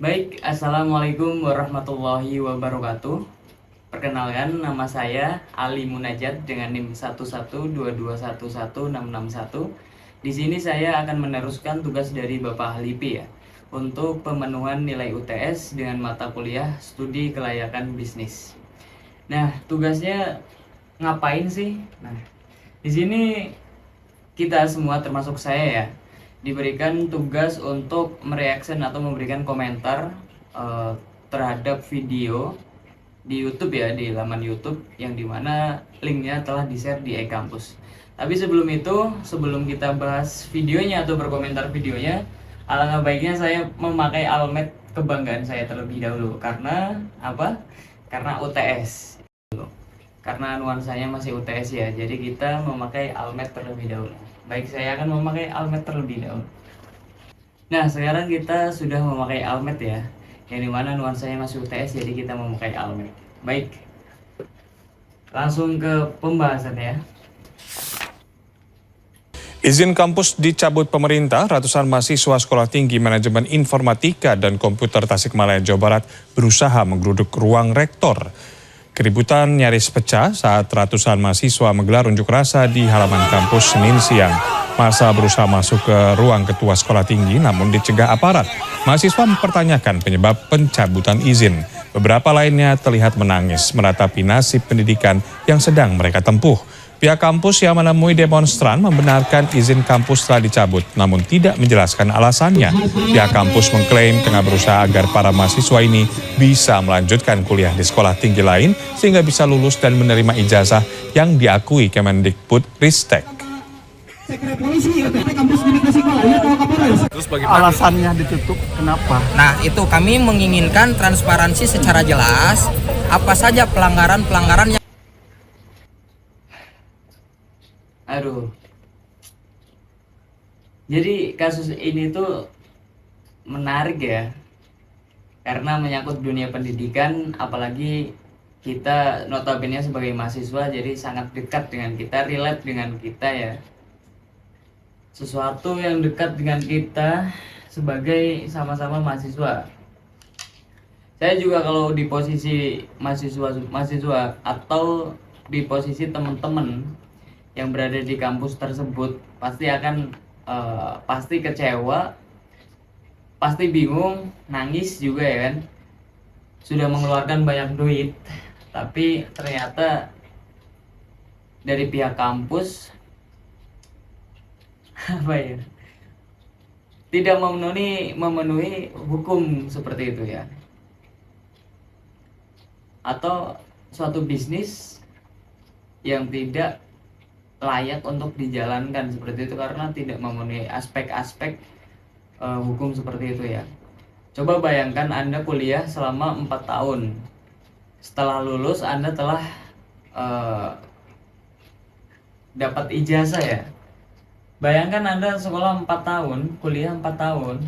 Baik, Assalamualaikum warahmatullahi wabarakatuh. Perkenalkan, nama saya Ali Munajat dengan NIM 112211661. Di sini saya akan meneruskan tugas dari Bapak Halipi ya, untuk pemenuhan nilai UTS dengan mata kuliah Studi Kelayakan Bisnis. Nah, tugasnya ngapain sih? Nah, di sini kita semua termasuk saya ya, diberikan tugas untuk mereaction atau memberikan komentar terhadap video di YouTube ya, di laman YouTube yang dimana linknya telah di-share di e-kampus. Tapi sebelum kita bahas videonya atau berkomentar videonya, alangkah baiknya saya memakai almet kebanggaan saya terlebih dahulu. Karena apa? Karena UTS. Karena nuansanya masih UTS ya, jadi kita memakai almet terlebih dahulu. Baik, saya akan memakai almet terlebih dahulu. Nah, sekarang kita sudah memakai almet ya, yang dimana nuansanya masih UTS, jadi kita memakai almet. Baik, langsung ke pembahasan ya. Izin kampus dicabut pemerintah, ratusan mahasiswa Sekolah Tinggi Manajemen Informatika dan Komputer Tasikmalaya, Jawa Barat berusaha menggeruduk ruang rektor. Keributan nyaris pecah saat ratusan mahasiswa menggelar unjuk rasa di halaman kampus Senin siang. Masa berusaha masuk ke ruang ketua sekolah tinggi namun dicegah aparat. Mahasiswa mempertanyakan penyebab pencabutan izin. Beberapa lainnya terlihat menangis meratapi nasib pendidikan yang sedang mereka tempuh. Pihak kampus yang menemui demonstran membenarkan izin kampus telah dicabut, namun tidak menjelaskan alasannya. Pihak kampus mengklaim tengah berusaha agar para mahasiswa ini bisa melanjutkan kuliah di sekolah tinggi lain sehingga bisa lulus dan menerima ijazah yang diakui Kemendikbud Ristek. Terus bagaimana alasannya ditutup? Kenapa? Nah, itu kami menginginkan transparansi secara jelas apa saja pelanggaran-pelanggaran yang Jadi kasus ini tuh menarik ya, karena menyangkut dunia pendidikan, apalagi kita notabene sebagai mahasiswa, jadi sangat dekat dengan kita, relate dengan kita ya. Sesuatu yang dekat dengan kita sebagai sama-sama mahasiswa. Saya juga kalau di posisi mahasiswa atau di posisi teman-teman yang berada di kampus tersebut, pasti akan pasti kecewa, pasti bingung, nangis juga ya kan. Sudah mengeluarkan banyak duit, tapi ternyata dari pihak kampus apa ya, tidak memenuhi hukum seperti itu ya. Atau suatu bisnis yang tidak layak untuk dijalankan seperti itu karena tidak memenuhi aspek-aspek hukum seperti itu ya. Coba bayangkan Anda kuliah selama 4 tahun. Setelah lulus Anda telah dapat ijazah ya. Bayangkan Anda sekolah 4 tahun, kuliah 4 tahun.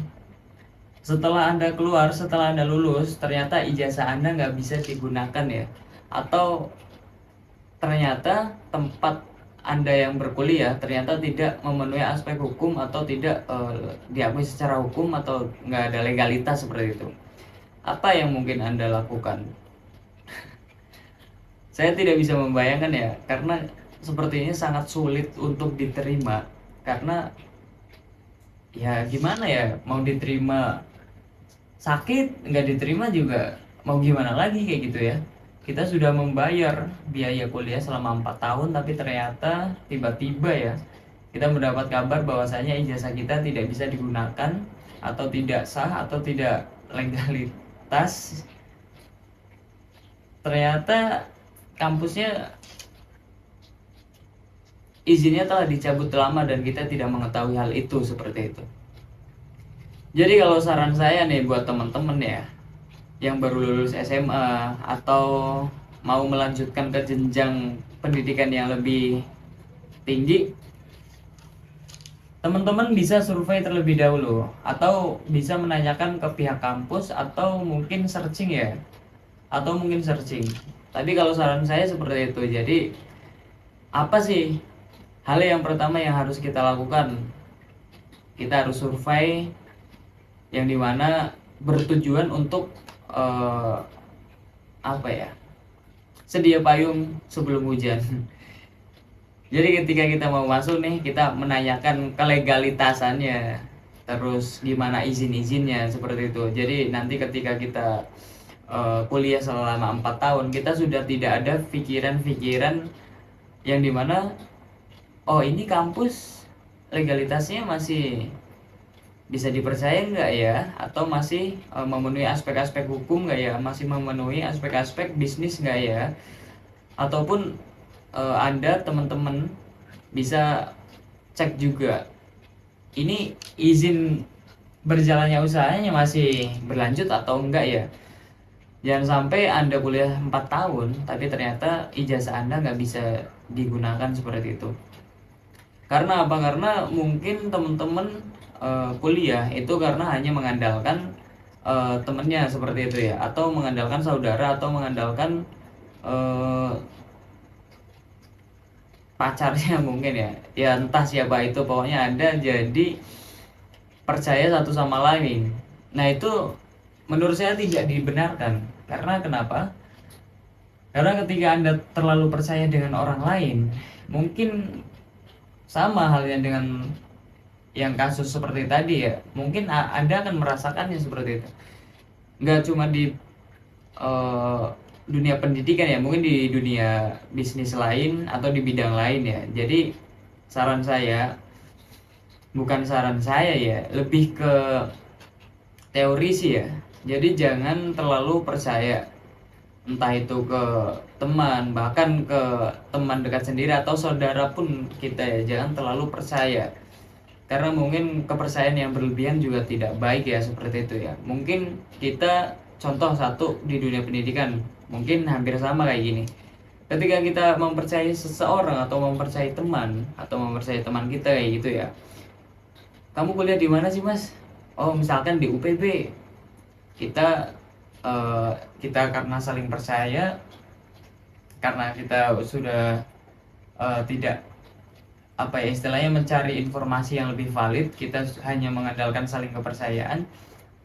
Setelah Anda keluar, setelah Anda lulus, ternyata ijazah Anda nggak bisa digunakan ya. Atau ternyata tempat Anda yang berkuliah ternyata tidak memenuhi aspek hukum atau tidak diakui secara hukum atau nggak ada legalitas seperti itu. Apa yang mungkin Anda lakukan? Saya tidak bisa membayangkan ya, karena sepertinya sangat sulit untuk diterima. Karena ya gimana ya, mau diterima sakit, nggak diterima juga mau gimana lagi kayak gitu ya. Kita sudah membayar biaya kuliah selama 4 tahun, tapi ternyata tiba-tiba ya kita mendapat kabar bahwasanya ijazah kita tidak bisa digunakan atau tidak sah atau tidak legalitas. Ternyata kampusnya izinnya telah dicabut lama dan kita tidak mengetahui hal itu seperti itu. Jadi kalau saran saya nih buat teman-teman ya, yang baru lulus SMA atau mau melanjutkan ke jenjang pendidikan yang lebih tinggi, teman-teman bisa survei terlebih dahulu atau bisa menanyakan ke pihak kampus atau mungkin searching ya, tapi kalau saran saya seperti itu. Jadi apa sih hal yang pertama yang harus kita lakukan? Kita harus survei, yang dimana bertujuan untuk apa ya, sedia payung sebelum hujan. Jadi ketika kita mau masuk nih, kita menanyakan kelegalitasannya, terus gimana izin-izinnya seperti itu. Jadi nanti ketika kita kuliah selama 4 tahun, kita sudah tidak ada pikiran-pikiran yang dimana oh ini kampus legalitasnya masih bisa dipercaya nggak ya, atau masih memenuhi aspek-aspek hukum nggak ya, masih memenuhi aspek-aspek bisnis nggak ya, ataupun Anda teman-teman bisa cek juga ini izin berjalannya usahanya masih berlanjut atau enggak ya. Jangan sampai Anda kuliah 4 tahun tapi ternyata ijazah Anda nggak bisa digunakan seperti itu. Karena apa? Karena mungkin teman-teman kuliah itu karena hanya mengandalkan temennya seperti itu ya, atau mengandalkan saudara, atau mengandalkan pacarnya mungkin ya entah siapa itu, pokoknya Anda jadi percaya satu sama lain. Nah itu menurut saya tidak dibenarkan. Karena kenapa? Karena ketika Anda terlalu percaya dengan orang lain, mungkin sama halnya dengan yang kasus seperti tadi ya, mungkin Anda akan merasakannya seperti itu. Nggak cuma di dunia pendidikan ya, mungkin di dunia bisnis lain atau di bidang lain ya. Jadi saran saya, bukan saran saya ya, lebih ke teori sih ya. Jadi jangan terlalu percaya, entah itu ke teman, bahkan ke teman dekat sendiri atau saudara pun kita ya, jangan terlalu percaya. Karena mungkin kepercayaan yang berlebihan juga tidak baik ya, seperti itu ya. Mungkin kita contoh satu di dunia pendidikan, mungkin hampir sama kayak gini. Ketika kita mempercayai seseorang atau mempercayai teman atau mempercayai teman kita kayak gitu ya. Kamu kuliah di mana sih mas? Oh misalkan di UPB. Kita karena saling percaya, karena kita sudah tidak apa ya istilahnya mencari informasi yang lebih valid, kita hanya mengandalkan saling kepercayaan.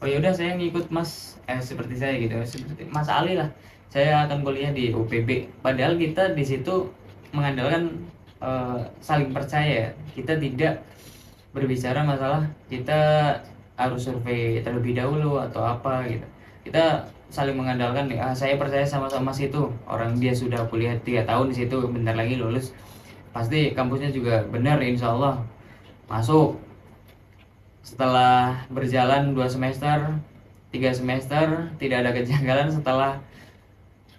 Oh ya udah saya ngikut mas, seperti saya gitu, seperti Mas Ali lah, saya akan kuliah di UPB. Padahal kita di situ mengandalkan saling percaya. Kita tidak berbicara masalah kita harus survei terlebih dahulu atau apa gitu. Kita saling mengandalkan, saya percaya sama-sama situ, orang dia sudah kuliah 3 tahun di situ, bentar lagi lulus, pasti kampusnya juga benar insya Allah masuk. Setelah berjalan 2 semester 3 semester tidak ada kejanggalan, setelah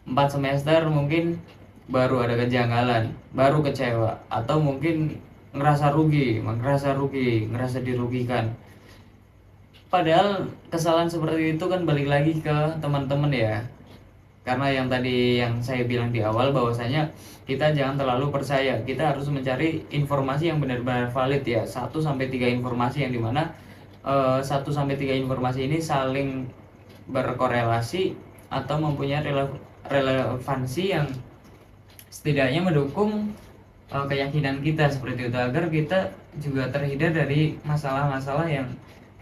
4 semester mungkin baru ada kejanggalan, baru kecewa, atau mungkin ngerasa rugi, ngerasa dirugikan. Padahal kesalahan seperti itu kan balik lagi ke teman-teman ya. Karena yang tadi yang saya bilang di awal bahwasanya kita jangan terlalu percaya. Kita harus mencari informasi yang benar-benar valid ya. 1-3 informasi yang dimana 1-3 informasi ini saling berkorelasi atau mempunyai relevansi yang setidaknya mendukung keyakinan kita seperti itu, agar kita juga terhindar dari masalah-masalah yang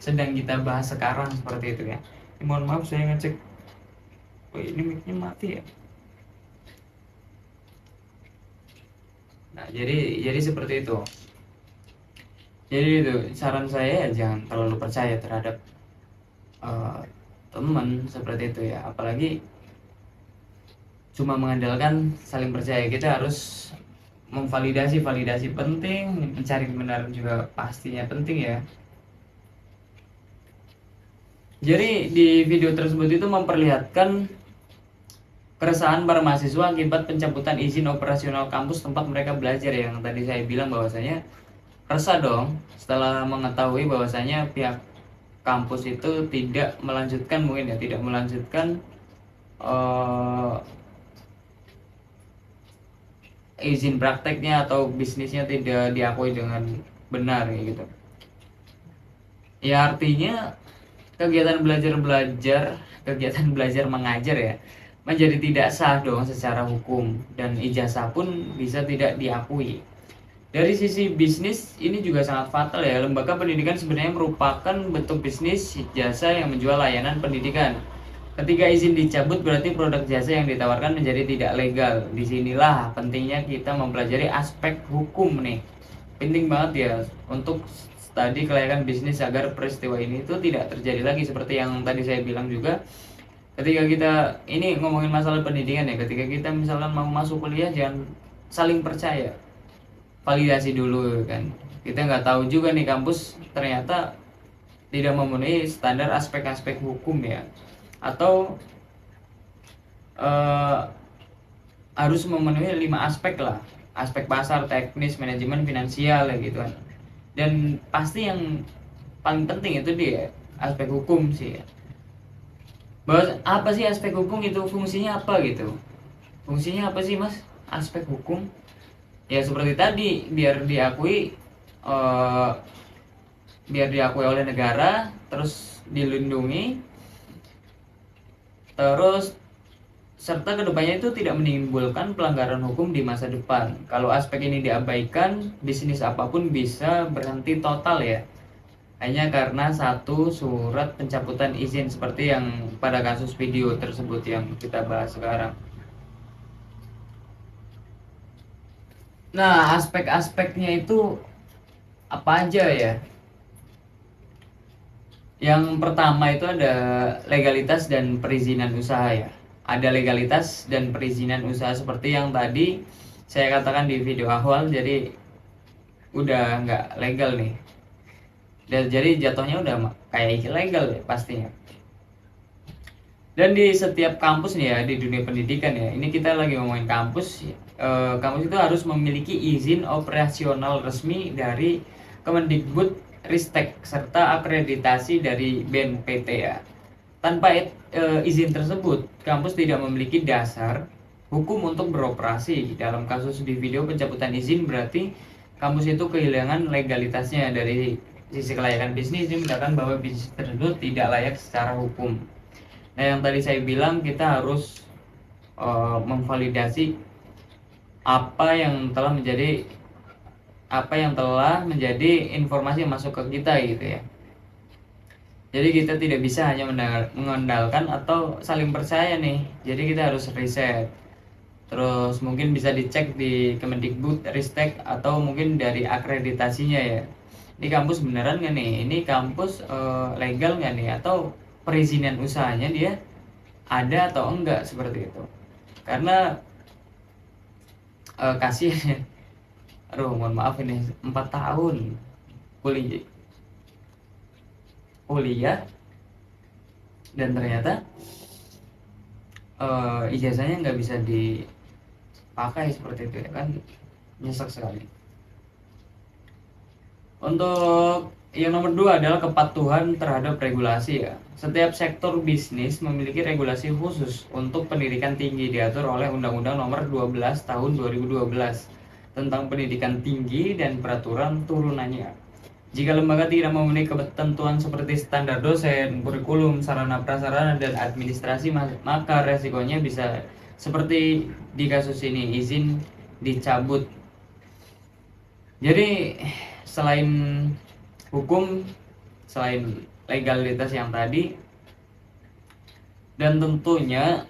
sedang kita bahas sekarang seperti itu ya. Mohon maaf saya ngecek, ini mic-nya mati ya. Nah jadi seperti itu. Jadi itu saran saya, jangan terlalu percaya terhadap teman seperti itu ya. Apalagi cuma mengandalkan saling percaya. Kita harus memvalidasi penting, mencari kebenaran juga pastinya penting ya. Jadi di video tersebut itu memperlihatkan keresahan para mahasiswa akibat pencabutan izin operasional kampus tempat mereka belajar, yang tadi saya bilang bahwasanya resah dong setelah mengetahui bahwasanya pihak kampus itu tidak melanjutkan izin prakteknya atau bisnisnya tidak diakui dengan benar gitu. Ya artinya kegiatan belajar mengajar ya menjadi tidak sah dong secara hukum, dan ijazah pun bisa tidak diakui. Dari sisi bisnis ini juga sangat fatal ya. Lembaga pendidikan sebenarnya merupakan bentuk bisnis jasa yang menjual layanan pendidikan. Ketika izin dicabut berarti produk jasa yang ditawarkan menjadi tidak legal. Disinilah pentingnya kita mempelajari aspek hukum nih. Penting banget ya untuk studi kelayakan bisnis agar peristiwa ini itu tidak terjadi lagi seperti yang tadi saya bilang juga. Ketika kita ini ngomongin masalah pendidikan ya, ketika kita misalkan mau masuk kuliah jangan saling percaya. Validasi dulu kan, kita nggak tahu juga nih kampus ternyata tidak memenuhi standar aspek-aspek hukum ya, atau harus memenuhi 5 aspek lah, aspek pasar, teknis, manajemen, finansial ya gitu kan. Dan pasti yang paling penting itu dia aspek hukum sih ya. Bahwa apa sih aspek hukum itu, fungsinya apa gitu, fungsinya apa sih mas aspek hukum? Ya seperti tadi, biar diakui oleh negara, terus dilindungi, terus serta kedepannya itu tidak menimbulkan pelanggaran hukum di masa depan. Kalau aspek ini diabaikan, bisnis apapun bisa berhenti total ya, hanya karena satu surat pencabutan izin seperti yang pada kasus video tersebut yang kita bahas sekarang. Nah, aspek-aspeknya itu apa aja ya? Yang pertama itu ada legalitas dan perizinan usaha ya. Ada legalitas dan perizinan usaha seperti yang tadi saya katakan di video awal, jadi udah nggak legal nih. Dan jadi jatuhnya udah kayak ilegal ya pastinya. Dan di setiap kampus nih ya, di dunia pendidikan ya, ini kita lagi ngomongin kampus ya. Kampus itu harus memiliki izin operasional resmi dari Kemendikbud Ristek serta akreditasi dari BNPT ya. Tanpa izin tersebut, kampus tidak memiliki dasar hukum untuk beroperasi. Dalam kasus di video pencabutan izin berarti kampus itu kehilangan legalitasnya. Dari sisi kelayakan bisnis ini menunjukkan bahwa bisnis tersebut tidak layak secara hukum. Nah, yang tadi saya bilang kita harus memvalidasi apa yang telah menjadi informasi yang masuk ke kita gitu ya. Jadi kita tidak bisa hanya mengandalkan atau saling percaya nih. Jadi kita harus riset. Terus mungkin bisa dicek di Kemendikbud Ristek atau mungkin dari akreditasinya ya. Ini kampus beneran nggak nih? Ini kampus legal nggak nih? Atau perizinan usahanya dia ada atau enggak seperti itu. Karena kasihan, aduh mohon maaf ini 4 tahun kuliah dan ternyata ijazahnya nggak bisa dipakai seperti itu ya kan, nyesek sekali. Untuk yang nomor 2 adalah kepatuhan terhadap regulasi ya. Setiap sektor bisnis memiliki regulasi khusus untuk pendidikan tinggi diatur oleh Undang-Undang Nomor 12 Tahun 2012 tentang pendidikan tinggi dan peraturan turunannya. Jika lembaga tidak memenuhi ketentuan seperti standar dosen, kurikulum, sarana prasarana dan administrasi, maka resikonya bisa seperti di kasus ini, izin dicabut. Jadi selain hukum, selain legalitas yang tadi, dan tentunya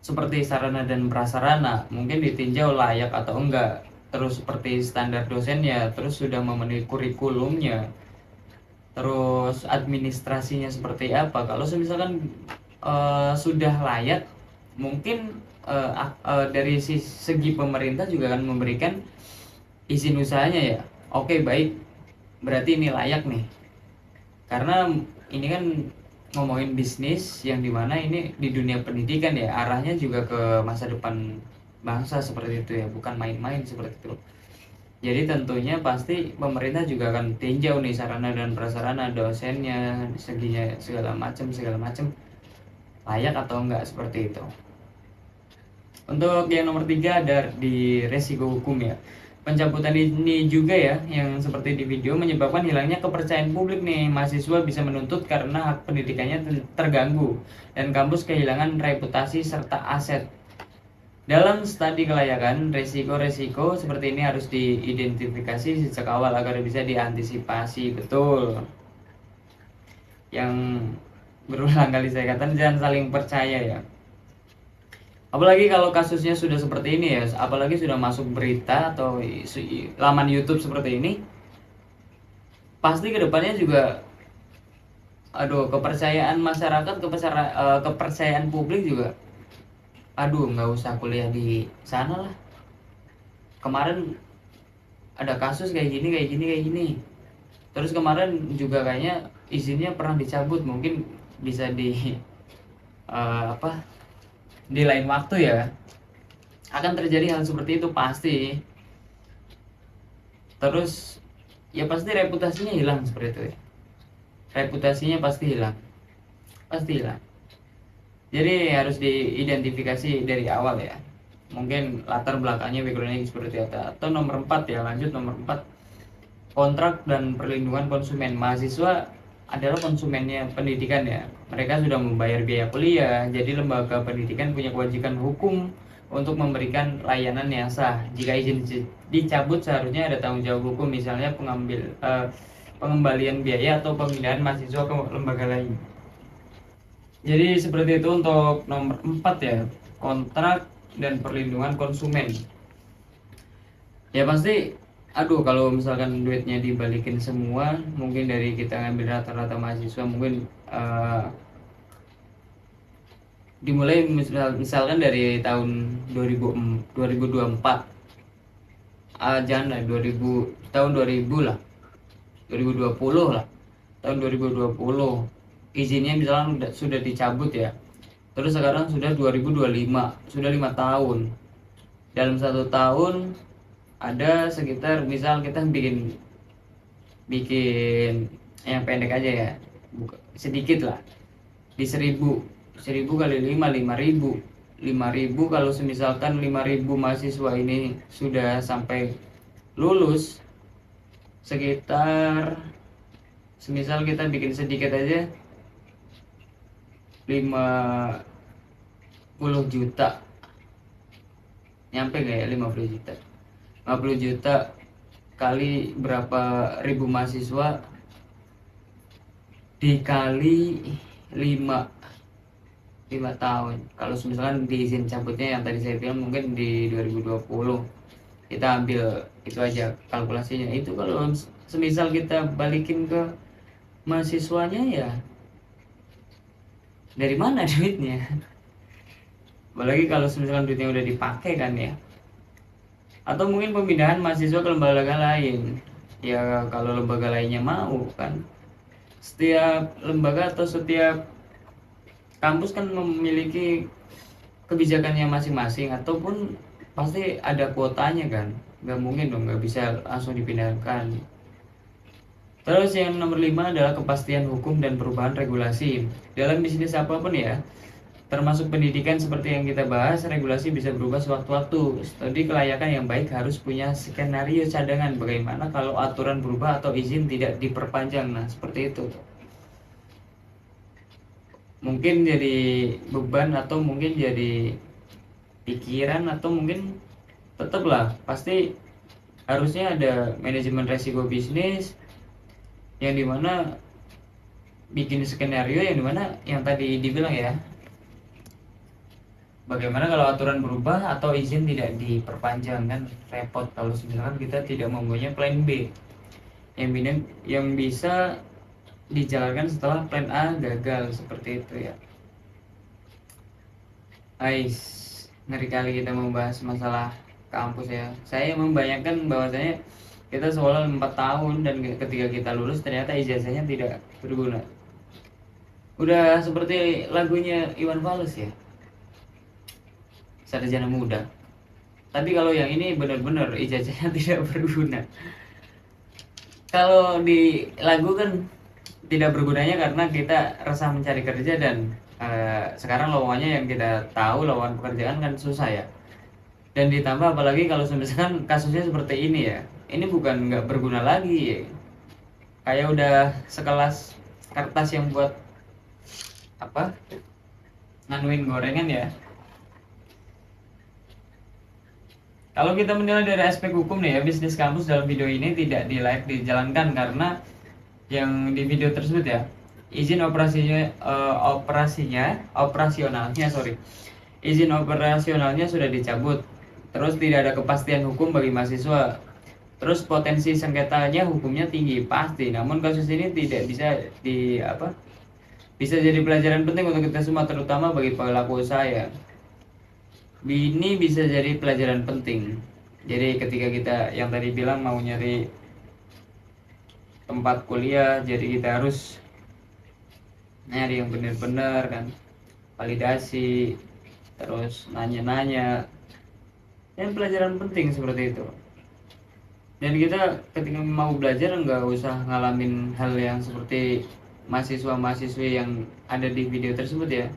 seperti sarana dan prasarana mungkin ditinjau layak atau enggak, terus seperti standar dosennya, terus sudah memenuhi kurikulumnya, terus administrasinya seperti apa. Kalau misalkan sudah layak, mungkin dari segi pemerintah juga akan memberikan izin usahanya ya. Oke, baik, berarti ini layak nih, karena ini kan ngomongin bisnis yang dimana ini di dunia pendidikan ya, arahnya juga ke masa depan bangsa seperti itu ya, bukan main-main seperti itu. Jadi tentunya pasti pemerintah juga akan tinjau nih sarana dan prasarana, dosennya, seginya, segala macam layak atau enggak seperti itu. Untuk yang nomor 3 ada di resiko hukum ya. Pencabutan ini juga ya, yang seperti di video, menyebabkan hilangnya kepercayaan publik nih. Mahasiswa bisa menuntut karena hak pendidikannya terganggu dan kampus kehilangan reputasi serta aset. Dalam studi kelayakan, resiko-resiko seperti ini harus diidentifikasi sejak awal agar bisa diantisipasi. Betul. Yang berulang kali saya katakan, jangan saling percaya ya. Apalagi kalau kasusnya sudah seperti ini ya, apalagi sudah masuk berita atau laman YouTube seperti ini, pasti kedepannya juga, aduh, kepercayaan masyarakat, kepercayaan publik juga, aduh, nggak usah kuliah di sana lah. Kemarin ada kasus kayak gini. Terus kemarin juga kayaknya izinnya pernah dicabut, mungkin bisa di di lain waktu ya. Akan terjadi hal seperti itu pasti. Terus ya pasti reputasinya hilang seperti itu ya. Reputasinya pasti hilang. Jadi harus diidentifikasi dari awal ya. Mungkin latar belakangnya, backgroundnya seperti apa. Atau nomor 4 ya, lanjut nomor 4. Kontrak dan perlindungan konsumen. Mahasiswa adalah konsumennya pendidikan ya. Mereka sudah membayar biaya kuliah, jadi lembaga pendidikan punya kewajiban hukum untuk memberikan layanan yang sah. Jika izin dicabut, seharusnya ada tanggung jawab hukum, misalnya pengembalian biaya atau pemindahan mahasiswa ke lembaga lain. Jadi seperti itu untuk nomor 4 ya, kontrak dan perlindungan konsumen. Ya pasti, aduh, kalau misalkan duitnya dibalikin semua, mungkin dari kita ngambil rata-rata mahasiswa, mungkin dimulai misalkan dari tahun 2024, jangan lah, tahun 2000 lah, 2020 lah, tahun 2020 izinnya misalkan sudah dicabut ya. Terus sekarang sudah 2025, sudah 5 tahun. Dalam 1 tahun ada sekitar, misal kita bikin yang pendek aja ya, sedikit lah, di 1000 kali 5, 5.000 kalau semisalkan 5.000 mahasiswa ini sudah sampai lulus, sekitar, semisal kita bikin sedikit aja 50 juta, nyampe gak ya 50 juta? 50 juta kali berapa ribu mahasiswa dikali 5 tahun. Kalau misalkan diizin cabutnya yang tadi saya bilang mungkin di 2020, kita ambil itu aja kalkulasinya. Itu kalau semisal kita balikin ke mahasiswanya ya, dari mana duitnya? Apalagi kalau misalkan duitnya udah dipakai kan ya. Atau mungkin pemindahan mahasiswa ke lembaga lain. Ya kalau lembaga lainnya mau kan. Setiap lembaga atau setiap kampus kan memiliki kebijakannya masing-masing, ataupun pasti ada kuotanya kan. Gak mungkin dong, gak bisa langsung dipindahkan. Terus yang nomor 5 adalah kepastian hukum dan perubahan regulasi. Dalam bisnis apapun ya, termasuk pendidikan seperti yang kita bahas, regulasi bisa berubah sewaktu-waktu. Studi kelayakan yang baik harus punya skenario cadangan bagaimana kalau aturan berubah atau izin tidak diperpanjang. Nah, seperti itu. Mungkin jadi beban atau mungkin jadi pikiran, atau mungkin tetaplah pasti harusnya ada manajemen resiko bisnis yang dimana bikin skenario yang dimana yang tadi dibilang ya, bagaimana kalau aturan berubah atau izin tidak diperpanjang. Kan repot kalau misalkan kita tidak mempunyai plan B yang bisa dijalankan setelah plan A gagal, seperti itu ya. Ais, ngeri kali kita membahas masalah kampus ya. Saya membayangkan bahwasanya kita sekolah 4 tahun dan ketika kita lulus ternyata ijazahnya tidak berguna. Udah seperti lagunya Iwan Fals ya, Sarjana Muda. Tapi kalau yang ini benar-benar ijazahnya tidak berguna. Kalau di lagu kan tidak bergunanya karena kita resah mencari kerja, dan sekarang lowongannya yang kita tahu lowongan pekerjaan kan susah ya. Dan ditambah apalagi kalau misalkan kasusnya seperti ini ya, ini bukan nggak berguna lagi ya. Kayak udah sekelas kertas yang buat apa, nganuin gorengan ya. Kalau kita menilai dari aspek hukum nih ya, bisnis kampus dalam video ini tidak dilayak dijalankan karena yang di video tersebut ya, izin izin operasionalnya sudah dicabut. Terus tidak ada kepastian hukum bagi mahasiswa. Terus potensi sengketanya hukumnya tinggi pasti. Namun kasus ini tidak bisa jadi pelajaran penting untuk kita semua, terutama bagi pelaku usaha ya. Ini bisa jadi pelajaran penting. Jadi ketika kita yang tadi bilang mau nyari tempat kuliah, jadi kita harus nyari yang benar-benar kan, validasi, terus nanya-nanya, dan pelajaran penting seperti itu. Dan kita ketika mau belajar nggak usah ngalamin hal yang seperti mahasiswa-mahasiswi yang ada di video tersebut ya.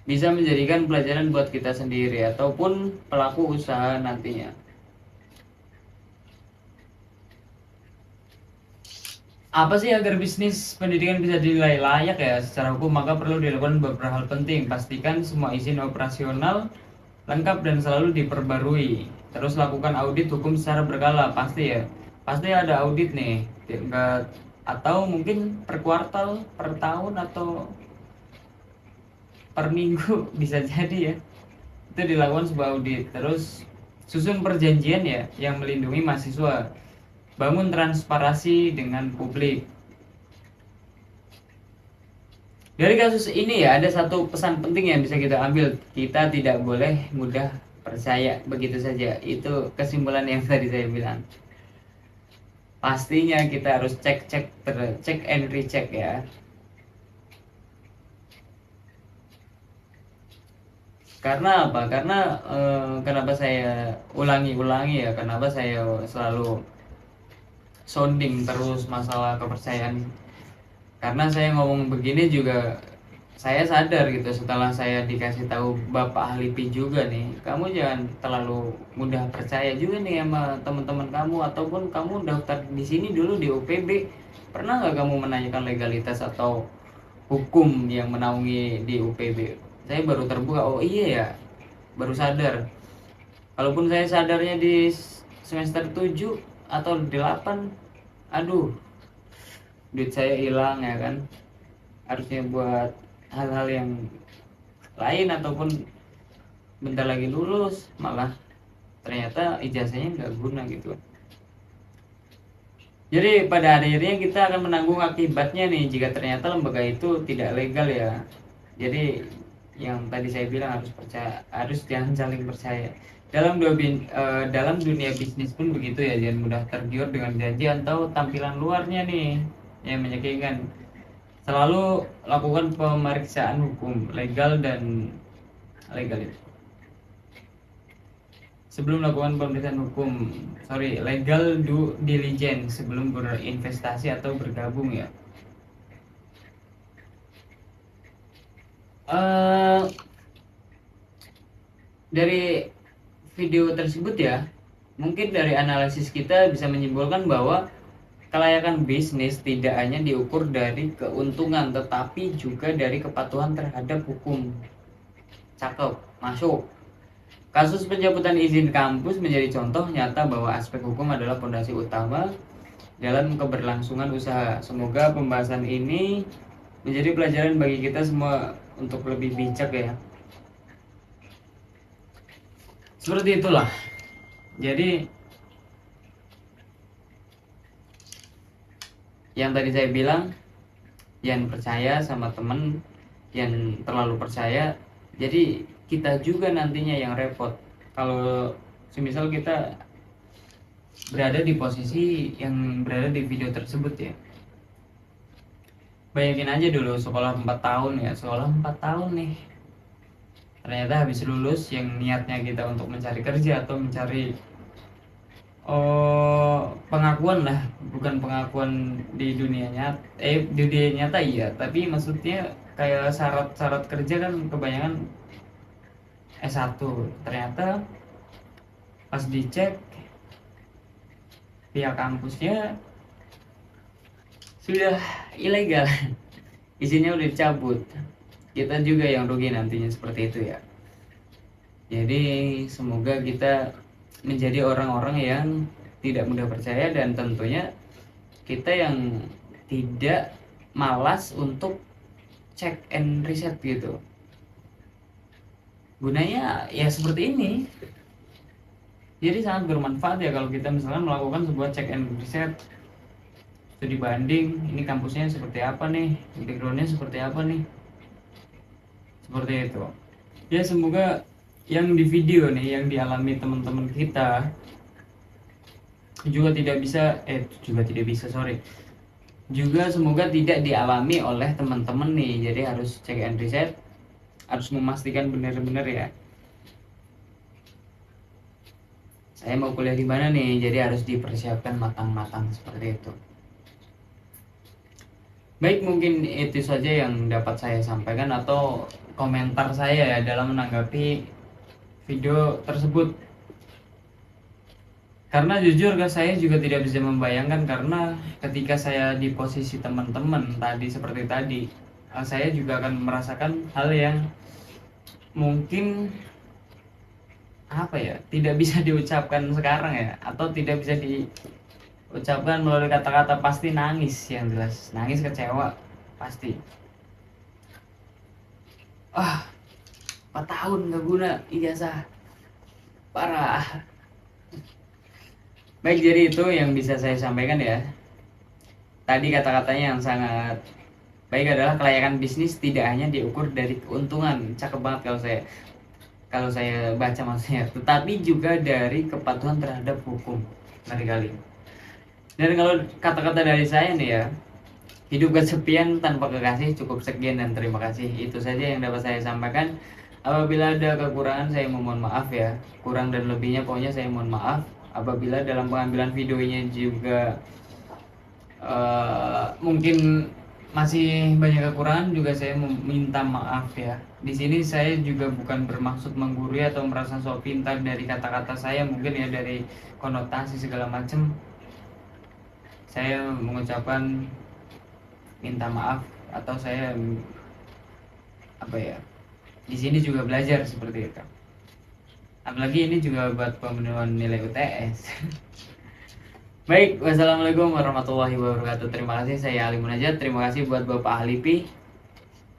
Bisa menjadikan pelajaran buat kita sendiri ataupun pelaku usaha nantinya. Apa sih agar bisnis pendidikan bisa dinilai layak ya secara hukum? Maka perlu dilakukan beberapa hal penting. Pastikan semua izin operasional lengkap dan selalu diperbarui. Terus lakukan audit hukum secara berkala, pasti ya. Pasti ada audit nih, atau mungkin per kuartal, per tahun, atau per minggu bisa jadi ya. Itu dilakukan sebuah audit. Terus susun perjanjian ya yang melindungi mahasiswa. Bangun transparansi dengan publik. Dari kasus ini ya ada satu pesan penting yang bisa kita ambil. Kita tidak boleh mudah percaya begitu saja. Itu kesimpulan yang tadi saya bilang. Pastinya kita harus cek and recheck ya. Karena apa? Karena kenapa saya ulangi ya? Kenapa saya selalu sounding terus masalah kepercayaan? Karena saya ngomong begini juga saya sadar gitu setelah saya dikasih tahu Bapak Halipi juga nih, kamu jangan terlalu mudah percaya juga nih sama teman-teman kamu, ataupun kamu daftar di sini dulu di UPB, pernah nggak kamu menanyakan legalitas atau hukum yang menaungi di UPB? Saya baru terbuka, oh iya ya, baru sadar. Kalaupun saya sadarnya di semester 7 atau 8, aduh, duit saya hilang ya kan. Harusnya buat hal-hal yang lain ataupun bentar lagi lulus, malah ternyata ijazahnya nggak guna gitu. Jadi pada akhirnya kita akan menanggung akibatnya nih jika ternyata lembaga itu tidak legal ya. Jadi yang tadi saya bilang harus jangan saling percaya. Dalam dunia bisnis pun begitu ya, jangan mudah tergiur dengan janji atau tampilan luarnya nih yang meyakinkan. Selalu lakukan pemeriksaan hukum legal dan legal itu. Sebelum melakukan pemeriksaan hukum, legal due diligence sebelum berinvestasi atau bergabung ya. Dari video tersebut ya, mungkin dari analisis kita bisa menyimpulkan bahwa kelayakan bisnis tidak hanya diukur dari keuntungan, tetapi juga dari kepatuhan terhadap hukum. Cakep, masuk. Kasus pencabutan izin kampus menjadi contoh nyata bahwa aspek hukum adalah fondasi utama dalam keberlangsungan usaha. Semoga pembahasan ini menjadi pelajaran bagi kita semua untuk lebih bijak ya. Seperti itulah. Jadi yang tadi saya bilang, jangan percaya sama temen yang terlalu percaya, jadi kita juga nantinya yang repot. Kalau semisal kita berada di posisi yang berada di video tersebut ya, bayangin aja dulu sekolah 4 tahun ya, sekolah 4 tahun nih, ternyata habis lulus yang niatnya kita untuk mencari kerja atau mencari pengakuan lah, bukan pengakuan di dunia nyata, di dunia nyata iya, tapi maksudnya kayak syarat kerja kan kebanyakan S1. Ternyata pas dicek pihak kampusnya sudah ilegal, izinnya udah dicabut. Kita juga yang rugi nantinya seperti itu ya. Jadi semoga kita menjadi orang-orang yang tidak mudah percaya, dan tentunya kita yang tidak malas untuk check and reset gitu. Gunanya ya seperti ini. Jadi sangat bermanfaat ya kalau kita misalkan melakukan sebuah check and reset, studi banding, ini kampusnya seperti apa nih, backgroundnya seperti apa nih, seperti itu ya. Semoga yang di video nih, yang dialami teman-teman kita juga semoga tidak dialami oleh teman-teman nih. Jadi harus check and reset, harus memastikan benar-benar ya, saya mau kuliah di mana nih, jadi harus dipersiapkan matang-matang seperti itu. Baik, mungkin itu saja yang dapat saya sampaikan atau komentar saya ya dalam menanggapi video tersebut. Karena jujur guys, saya juga tidak bisa membayangkan, karena ketika saya di posisi teman-teman tadi seperti tadi, saya juga akan merasakan hal yang mungkin tidak bisa diucapkan sekarang ya, atau tidak bisa diucapkan melalui kata-kata. Pasti nangis, yang jelas nangis, kecewa pasti. 4 tahun gak guna ijazah, parah. Baik, jadi itu yang bisa saya sampaikan ya. Tadi kata-katanya yang sangat baik adalah kelayakan bisnis tidak hanya diukur dari keuntungan, cakep banget kalau saya baca maksudnya, tetapi juga dari kepatuhan terhadap hukum. Mari kali. Dan kalau kata-kata dari saya nih ya, hidup kesepian tanpa kekasih. Cukup sekian dan terima kasih. Itu saja yang dapat saya sampaikan. Apabila ada kekurangan saya mohon maaf ya. Kurang dan lebihnya pokoknya saya mohon maaf. Apabila dalam pengambilan videonya juga mungkin masih banyak kekurangan, juga saya minta maaf ya. Di sini saya juga bukan bermaksud menggurui atau merasa sok pintar dari kata-kata saya, mungkin ya dari konotasi segala macam. Saya mengucapkan minta maaf, atau saya di sini juga belajar seperti itu. Apalagi ini juga buat pemenuhan nilai UTS. Baik, wassalamualaikum warahmatullahi wabarakatuh. Terima kasih, saya Ali Munajat. Terima kasih buat Bapak Halipi.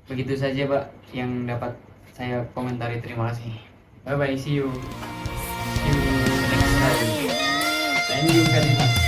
Begitu saja Pak yang dapat saya komentari. Terima kasih. Bye bye, see you next time. Thank you very much.